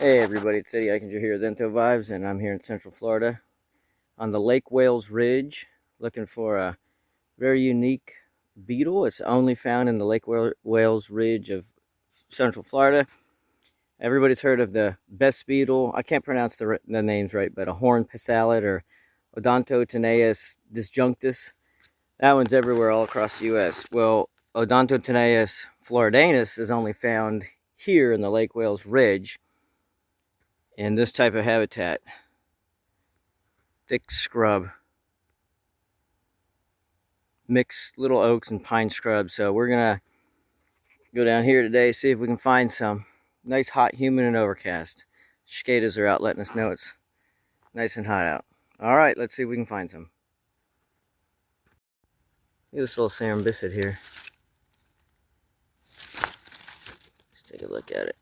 Hey everybody, it's Eddie Eichinger here with Ento Vibes, and I'm here in Central Florida on the Lake Wales Ridge looking for a very unique beetle. It's only found in the Lake Wales Ridge of Central Florida. Everybody's heard of the best beetle. I can't pronounce the names right, but a horned passalid or Odontotaenius disjunctus. That one's everywhere all across the U.S. Well, Odontotaenius floridanus is only found here in the Lake Wales Ridge in this type of habitat. Thick scrub, mixed little oaks and pine scrub. So we're gonna go down here today, see if we can find some. Nice, hot, humid, and overcast. Cicadas are out letting us know it's nice and hot out. All right, let's see if we can find some. Look at this little cerambycid here. Let's take a look at it.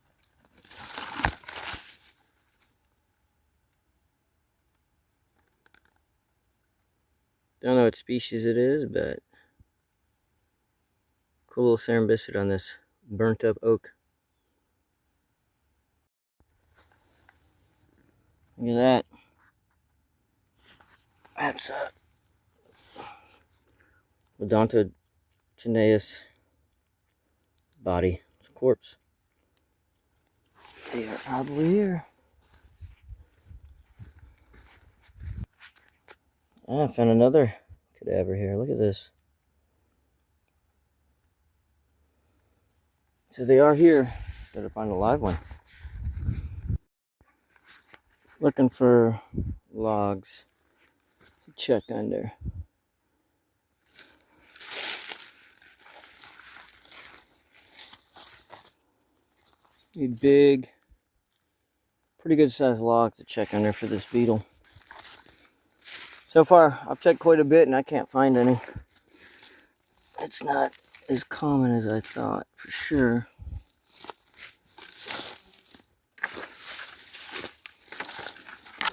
Don't know what species it is, but cool little cerambycid on this burnt up oak. Look at that. That's Odontotaenius body. It's a corpse. They are probably here. I found another cadaver here. Look at this. So they are here. Gotta find a live one. Looking for logs to check under. Need big, pretty good sized logs to check under for this beetle. So far, I've checked quite a bit and I can't find any. It's not as common as I thought, for sure.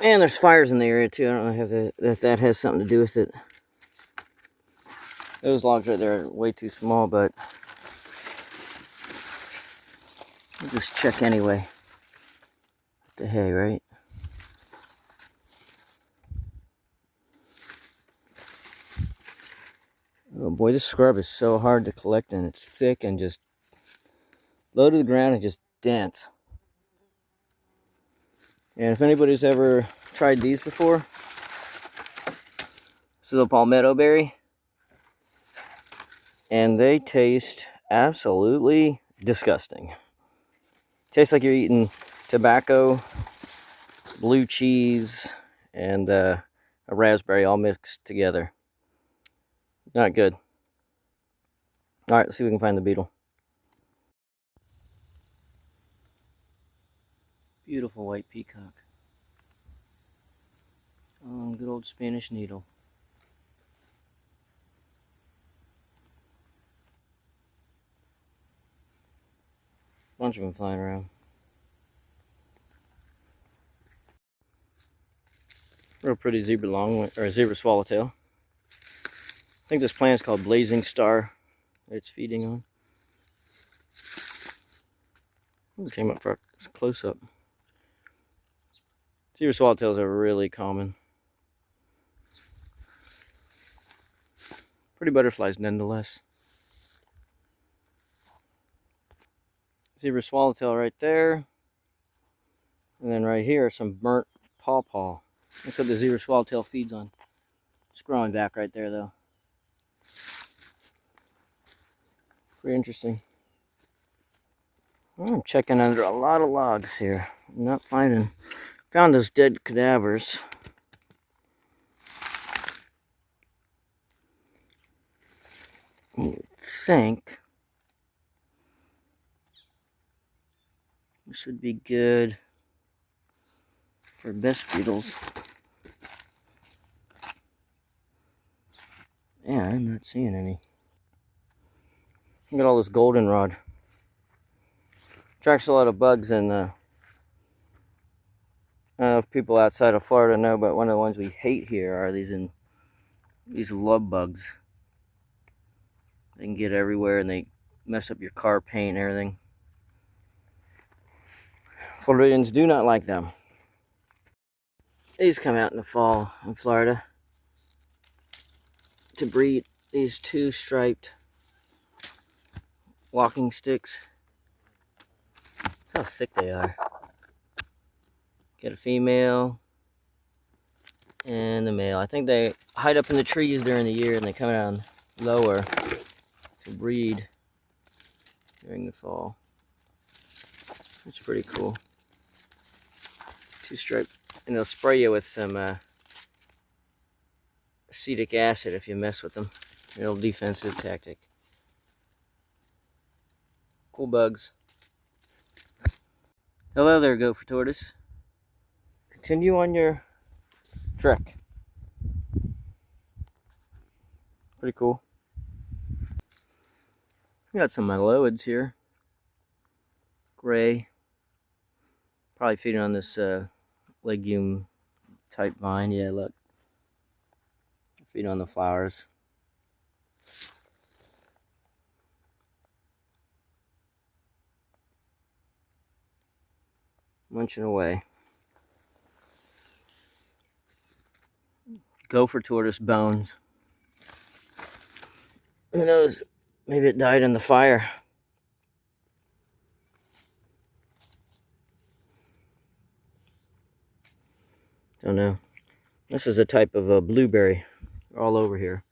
And there's fires in the area too. I don't know if that has something to do with it. Those logs right there are way too small, but we'll just check anyway. What the hay, right? Oh boy, this scrub is so hard to collect, and it's thick and just low to the ground and just dense. And if anybody's ever tried these before, this is a palmetto berry, and they taste absolutely disgusting. Tastes like you're eating tobacco, blue cheese, and a raspberry all mixed together. Not good. All right, let's see if we can find the beetle. Beautiful white peacock. Oh, good old Spanish needle. Bunch of them flying around. Real pretty zebra or zebra swallowtail. I think this plant is called blazing star that it's feeding on. It came up for a close-up. Zebra swallowtails are really common. Pretty butterflies nonetheless. Zebra swallowtail right there. And then right here, some burnt pawpaw. That's what the zebra swallowtail feeds on. It's growing back right there though. Pretty interesting. I'm checking under a lot of logs here. I'm not finding. Found those dead cadavers. You think this would be good for best beetles. Yeah, I'm not seeing any. Look at all this goldenrod. Attracts a lot of bugs, and I don't know if people outside of Florida know, but one of the ones we hate here are these love bugs. They can get everywhere and they mess up your car paint and everything. Floridians do not like them. These come out in the fall in Florida to breed these two striped walking sticks. How thick they are. Get a female and a male. I think they hide up in the trees during the year and they come down lower to breed during the fall. It's pretty cool. Two striped, and they'll spray you with some acetic acid if you mess with them. Real defensive tactic. Cool bugs. Hello there, gopher tortoise. Continue on your trek. Pretty cool. We got some myloids here. Gray. Probably feeding on this legume type vine. Yeah, look. Feeding on the flowers. Munching away. Gopher tortoise bones. Who knows? Maybe it died in the fire. Don't know. This is a type of blueberry. They're all over here.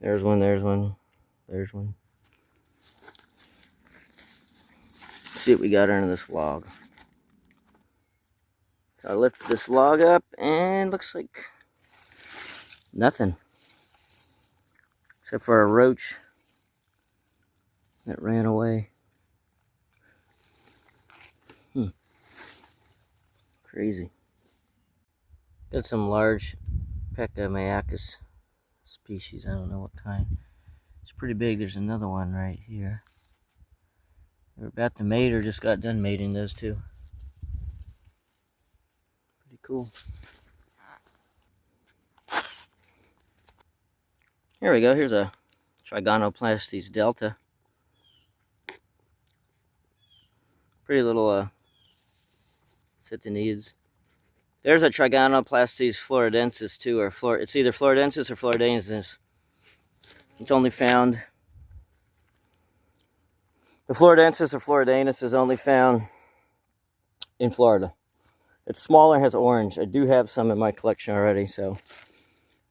There's one, there's one, there's one. Let's see what we got under this log. So I lifted this log up and looks like nothing. Except for a roach that ran away. Crazy. Got some large Pecamaeacus species. I don't know what kind. It's pretty big. There's another one right here. They're about to mate or just got done mating, those two. Pretty cool. Here we go. Here's a Trigonoplastes delta. Pretty little Citinids. There's a Trigonoplastes floridensis too, or it's either floridensis or floridanus. It's only found. The floridensis or floridanus is only found in Florida. It's smaller, has orange. I do have some in my collection already, so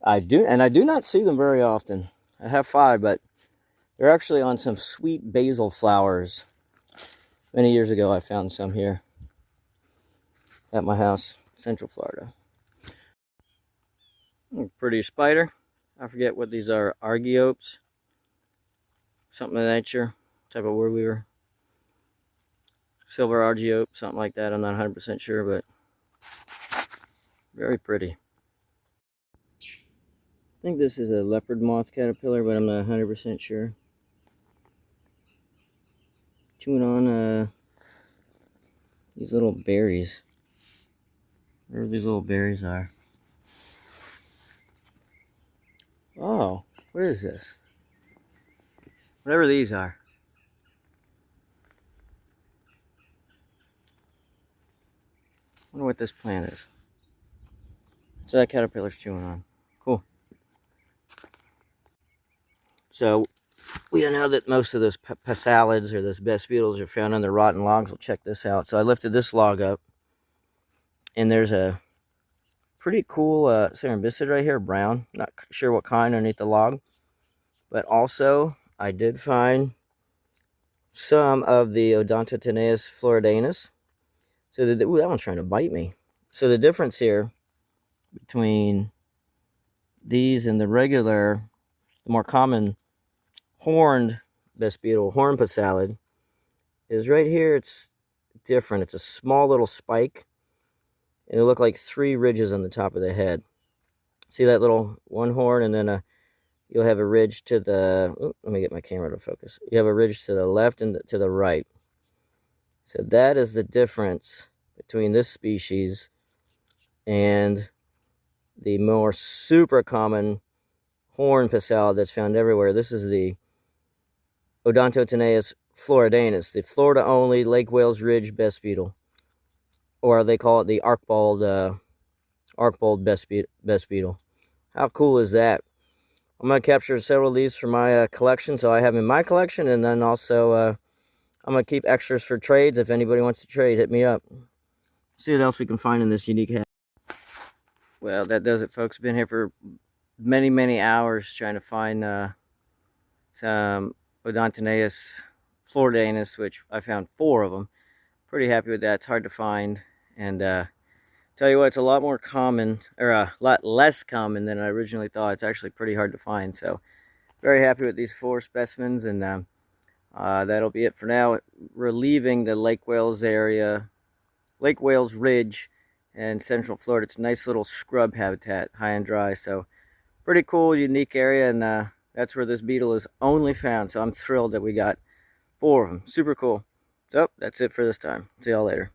I do not see them very often. I have 5, but they're actually on some sweet basil flowers. Many years ago, I found some here at my house, Central Florida. Pretty spider. I forget what these are. Argiopes. Something of that nature. Type of word we were. Silver argiope, something like that. I'm not 100% sure, but very pretty. I think this is a leopard moth caterpillar, but I'm not 100% sure. Chewing on these little berries. Wherever these little berries are. Oh, what is this? Whatever these are. Wonder what this plant is. So that caterpillar's chewing on. Cool. So we know that most of those Passalids or those best beetles are found on the rotten logs. We'll check this out. So I lifted this log up, and there's a pretty cool cerambycid right here, brown. Not sure what kind underneath the log. But also, I did find some of the Odontotaenius floridanus. So ooh, that one's trying to bite me. So the difference here between these and the regular, the more common horned best beetle, horn passalid, is right here. It's different. It's a small little spike, and it look like 3 ridges on the top of the head. See that little one horn, and then you'll have a ridge to the. Ooh, let me get my camera to focus. You have a ridge to the left and to the right. So that is the difference between this species and the more super common horn passalid that's found everywhere. This is the Odontotaenius floridanus, the Florida-only Lake Wales Ridge best beetle. or they call it the Archbold best beetle. How cool is that? I'm going to capture several of these for my collection, so I have in my collection, and then also I'm going to keep extras for trades. If anybody wants to trade, hit me up. See what else we can find in this unique hat. Well, that does it, folks. Been here for many hours trying to find some Odontotaenius floridanus, which I found 4 of them. Pretty happy with that. It's hard to find, and tell you what, it's a lot more common, or a lot less common than I originally thought. It's actually pretty hard to find, so very happy with these 4 specimens, and that'll be it for now. We're leaving the Lake Wales area, Lake Wales Ridge in Central Florida. It's a nice little scrub habitat, high and dry, so pretty cool, unique area, and that's where this beetle is only found, so I'm thrilled that we got 4 of them. Super cool. So, that's it for this time. See y'all later.